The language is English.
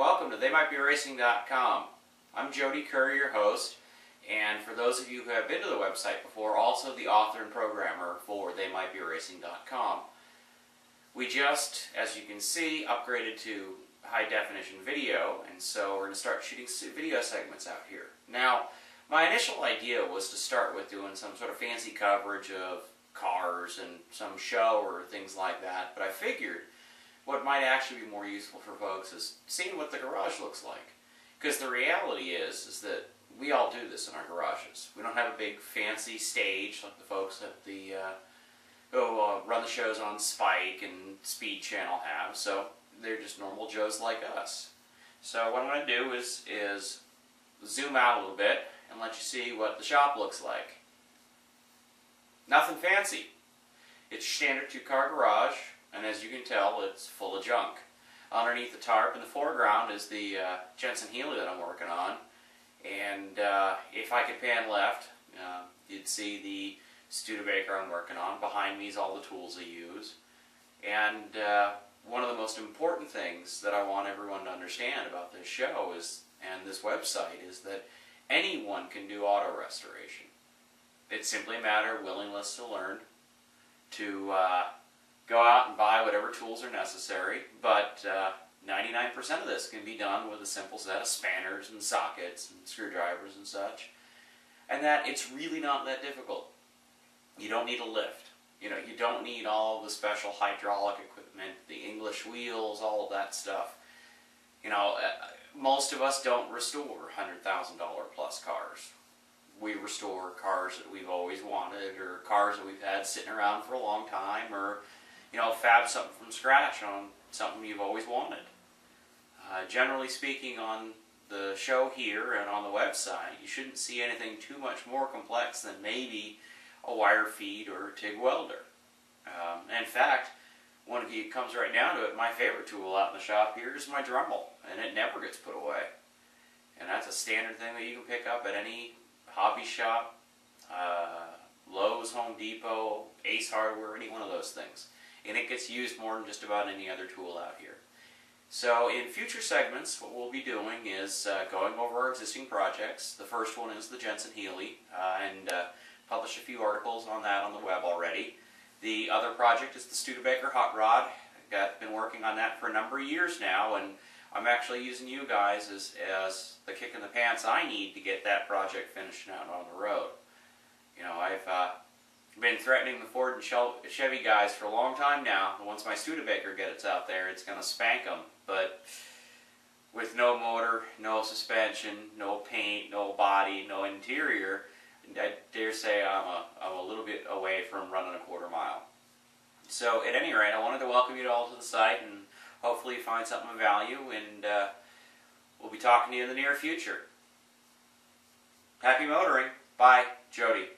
welcome to TheyMightBeRacing.com. I'm Jody Curry, your host, and for those of you who have been to the website before, also the author and programmer for TheyMightBeRacing.com. We just, as you can see, upgraded to high-definition video, and so we're going to start shooting video segments out here. Now, my initial idea was to start with doing some sort of fancy coverage of cars and some show or things like that, but I figured what might actually be more useful for folks is seeing what the garage looks like. Because the reality is that we all do this in our garages. We don't have a big fancy stage like the folks at the who run the shows on Spike and Speed Channel have, so they're just normal Joes like us. So what I'm going to do is zoom out a little bit and let you see what the shop looks like. Nothing fancy. It's standard two-car garage, and as you can tell, it's full of junk. Underneath the tarp in the foreground is the Jensen Healy that I'm working on, and if I could pan left, you'd see the Studebaker I'm working on. Behind me is all the tools I use, and one of the most important things that I want everyone to understand about this show is, and this website, is that anyone can do auto restoration. It's simply a matter of willingness to learn, to go out and buy whatever tools are necessary, but 99% of this can be done with a simple set of spanners and sockets and screwdrivers and such, and that it's really not that difficult. You don't need a lift. You don't need all the special hydraulic equipment, the English wheels, all of that stuff. Most of us don't restore $100,000 plus cars. We restore cars that we've always wanted, or cars that we've had sitting around for a long time, or fab something from scratch on something you've always wanted. Generally speaking, on the show here and on the website, you shouldn't see anything too much more complex than maybe a wire feed or a TIG welder. In fact, when it comes right down to it, my favorite tool out in the shop here is my Dremel, and it never gets put away. And that's a standard thing that you can pick up at any hobby shop, Lowe's, Home Depot, Ace Hardware, any one of those things. And it gets used more than just about any other tool out here. So in future segments, what we'll be doing is going over our existing projects. The first one is the Jensen Healy, and published a few articles on that on the web already. The other project is the Studebaker Hot Rod. I've been working on that for a number of years now, and I'm actually using you guys as the kick in the pants I need to get that project finished and out on the road. I've been threatening the Ford and Chevy guys for a long time now. Once my Studebaker gets out there, it's going to spank them. But with no motor, no suspension, no paint, no body, no interior, I dare say I'm a little bit away from running a quarter mile. So at any rate, I wanted to welcome you all to the site and hopefully you find something of value, and we'll be talking to you in the near future. Happy motoring. Bye, Jody.